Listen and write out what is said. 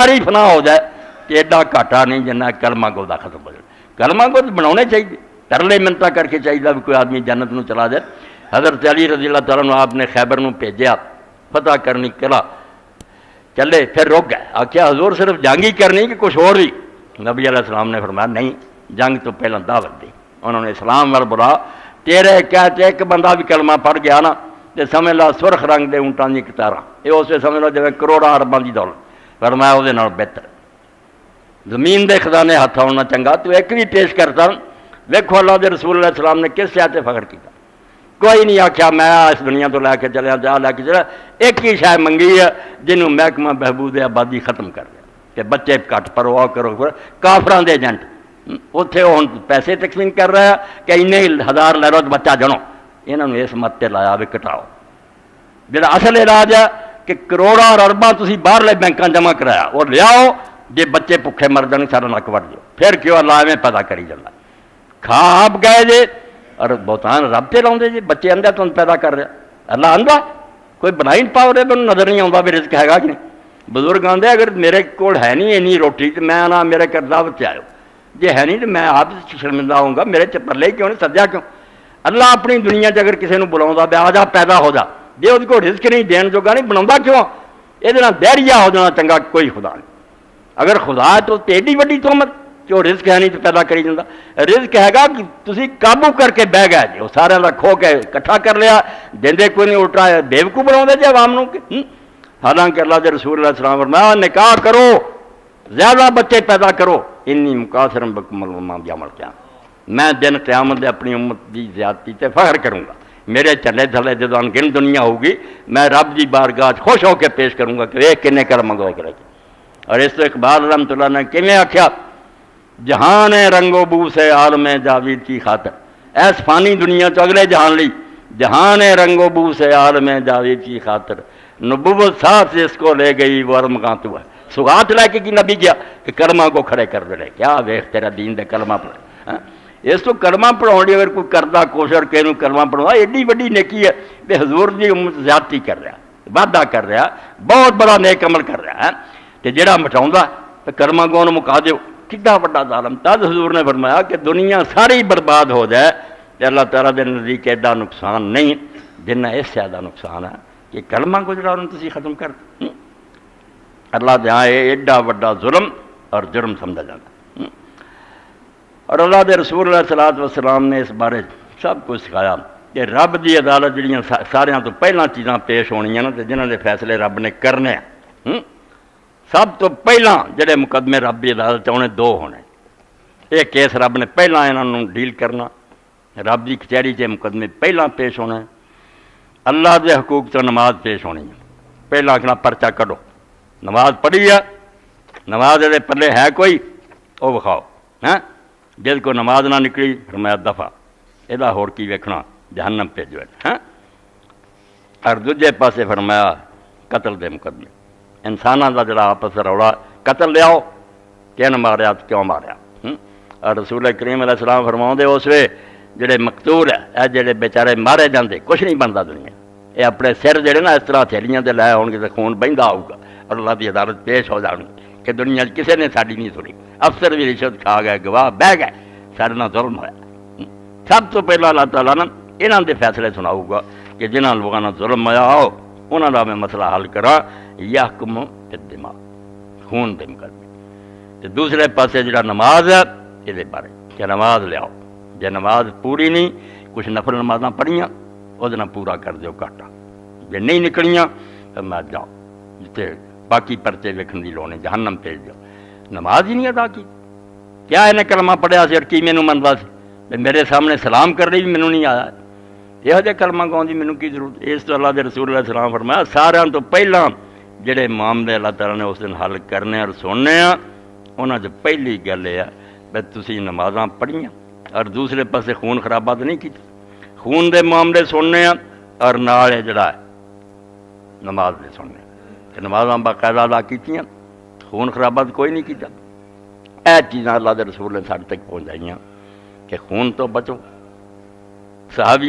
ساری فنا ہو جائے تو ایڈا گھاٹا نہیں جنہ کلمہ گو دا ختم ہو جائے. کلمہ گو تو بنانے چاہیے, ترلے منتا کر کے چاہیے بھی کوئی آدمی جنت نو چلا جائے. حضرت علی رضی اللہ تعالیٰ عنہ آپ نے خیبر نو بھیجیا فتح کرنی کلا, چلے پھر رک گئے. آخیا حضور صرف جنگ ہی کرنی کہ کچھ اور بھی؟ نبی علیہ السلام نے فرمایا نہیں, جنگ تو پہلے دعوت دی. انہوں نے اسلام وال بلا, تیرے کہتے ایک بندہ بھی کلمہ پڑھ گیا نا تو سمجھ لا سرخ رنگ دے اونٹاں دی کتاراں, یہ اسے سمجھ لو جی کروڑاں ارباں دی دولت. فرمایا وہ نال بہتر زمین دے خزانے ہاتھ ہونا چنگا. تو ایک بھی پیش کرتا, ویکھو اللہ دے رسول علیہ السلام نے کس شے تے فخر کیتا؟ کوئی نہیں آخیا میں اس دنیا تو لے کے چلیا جا لے کے چلیا. ایک ہی شے منگی ہے جنوں محکمہ بہبود آبادی ختم کر دیا کہ بچے گھٹ پرواہ کرو. کافراں دے ایجنٹ اتنے ہوں پیسے تقسیم کر رہا ہے کہ اِنے ہزار لے لو بچہ جنو. یہاں اس مت تے لایا بھی کٹاؤ. جڑا اصل علاج ہے کہ کروڑاں اور ارباں تسی باہرلے بینکاں جمع کرایا اور لیاؤ, جے بچے بھکھے مر جان سارا نک وڑ جاؤ. پھر کیوں اللہ میں پیدا کری جانا؟ کھا آپ گئے جے اور بہتان رب تے لاؤندے جے. بچے اندھا تم پیدا کر رہا, اللہ اندھا کوئی بنائی نہیں پاؤ رہے, تمہیں نظر نہیں آتا بھی رزق ہے گا کہ نہیں. بزرگ آندے اگر میرے کول ہے نہیں اینی روٹی تو میں نہ میرے کر دعوت سے آئو, جی ہے نہیں تو میں آپ شرمندہ ہوں گا. میرے چپرلے کیوں نہیں سجا کیوں؟ اللہ اپنی دنیا چ اگر کسی نے بلاؤں بھی آ جا پیدا ہو جا, جی وہ کو رزق نہیں دین جوگا نہیں بنا کیوں؟ یہ دہریا ہو جانا چنگا کوئی خدا نہیں. اگر خدا ہے تو ایڈی وڈی تہمت کہ وہ رزق ہے نہیں تو پیدا کری جاتا. رزق ہے گا کہ تسی قابو کر کے بہ گئے جی, وہ سارے کا کھو کے کٹھا کر لیا, دے کوئی نہیں الٹا بےوقوف بنا جی عوام نو. حالانکہ اللہ کے رسول علیہ السلام فرمایا نکاح کرو, زیادہ بچے پیدا کرو, انی مقاصرم بکم الامام یوم القیامہ, میں دن قیامت اپنی امت کی زیادتی تے فخر کروں گا. میرے چلے تھلے جدو انگن دنیا ہوگی میں رب کی بارگاہ خوش ہو کے پیش کروں گا کہ ایک کنے کلمہ گو کرے گی. اور اس تو اقبال رحمۃ اللہ نے کیویں آخیا, جہان رنگ و بو سے عالم جاوید کی خاطر, ایس فانی دنیا تو اگلے جہان لی, جہان رنگ و بو سے عالم جاوید کی خاطر, نبوت ساتھ سے اس کو لے گئی وہ ارمغاں تو ہے. سگات لے کے کی نبی گیا کہ کلمہ کو کھڑے کر دے, کیا ویخ تیرا دین دے کلمہ پڑھے. اس تو کلمہ پڑھاؤ اگر کوئی کرتا کوشش کہ کلمہ پڑھا ایڈی وڈی نیکی ہے کہ حضور دی امت زیادتی کر رہا, وعدہ کر رہا, بہت بڑا نیک عمل کر رہا ہے. تو جڑا مٹاؤں تو کلمہ گو مکا دیو, کتنا بڑا ظالم. تد حضور نے فرمایا کہ دنیا ساری برباد ہو جائے تو اللہ تعالیٰ دے نزدیک ایڈا نقصان نہیں جنہ اس سے زیادہ نقصان ہے کہ کلمہ کو جڑا انہوں تسی ختم کر. اللہ دے ہاں ایڈا وڈا ظلم اور جرم سمجھا جاتا. اور اللہ دے رسول علیہ الصلوۃ والسلام نے اس بارے سب کچھ سکھایا کہ رب دی عدالت جڑیاں ساریاں تو پہلاں چیزاں پیش ہونیاں نا, جنہاں دے فیصلے رب نے کرنے ہیں. سب تو پہلاں جڑے مقدمے رب دی عدالت ہونے دو ہونے. ایک کیس رب نے پہلاں انہاں ڈیل کرنا, رب دی کچہری چ مقدمے پہلاں پیش ہونے. اللہ دے حقوق تو نماز پیش ہونی ہے. پہلاں آکھنا پرچہ کڈو, نماز پڑھی ہے, نماز دے پلے ہے کوئی وہ وکھاؤ. جس کو نماز نہ نکلی فرمایا دفع, یہ ہور کی ویکھنا جہنم بھیجو. اور دوجے پاسے فرمایا قتل دے مقدمے, انساناں دا جڑا آپس رولا قتل لیاؤ, کن ماریا کیوں ماریا. اور رسول کریم علیہ السلام فرماؤں دے اس وے جڑے مقتول ہے اے جڑے بیچارے مارے جاندے کچھ نہیں بنتا دنیا, یہ اپنے سر جڑے نا اس طرح تھیلیاں دے لائے ہون گے تو خون بہندا ہوگا, اور اللہ دی عدالت پیش ہو جانی کہ دنیا کسی نے ساڈی نہیں سنی. افسر بھی رشوت کھا گئے, گواہ بہ گئے, سارے نال ظلم ہوا. سب تو پہلا اللہ تعالیٰ نے انہاں دے فیصلے سناؤ گا کہ جنہاں لوگوں نال ظلم ہوا آؤ انہاں دا میں مسئلہ حل کراں. یحکم بالدماء, خون دے مقدمے. تے دوسرے پاسے جڑا نماز ہے یہ بارے کہ نماز لیاؤ, جے نماز پوری نہیں کچھ نفل نمازاں پڑھیاں وہ پورا کر دیو گھاٹا, جے نہیں نکلیاں تو میں جاؤ جتے باقی پرچے ویکھن دی لوڑ نہیں, جہنم بھیج دیو. نماز ہی نہیں ادا کی, کیا انہیں کلمہ پڑھیا سی اور کی مینوں مندا سی, میرے سامنے سلام کر رہی بھی مینوں نہیں آیا, یہ جہ کلمہ گاؤں دی مینوں کی ضرورت. اس تو اللہ دے رسول علیہ السلام فرمایا سارے تو پہلاں جڑے معاملے اللہ تعالیٰ نے اس دن حل کرنے اور سننے ہیں انہاں چ پہلی گل یہ ہے کہ تسی نمازاں پڑھیاں اور دوسرے پاسے خون خرابہ تو نہیں کیتا. خون دے معاملے سننے ہیں اور نال جڑا ہے نماز دے سننے کہ نمازاں باقاعدہ ادا کیتیاں, خون خرابہ کوئی نہیں کیتا. اے چیزاں اللہ دے رسول نے ساڈے تک پہنچائیاں کہ خون تو بچو. صحابی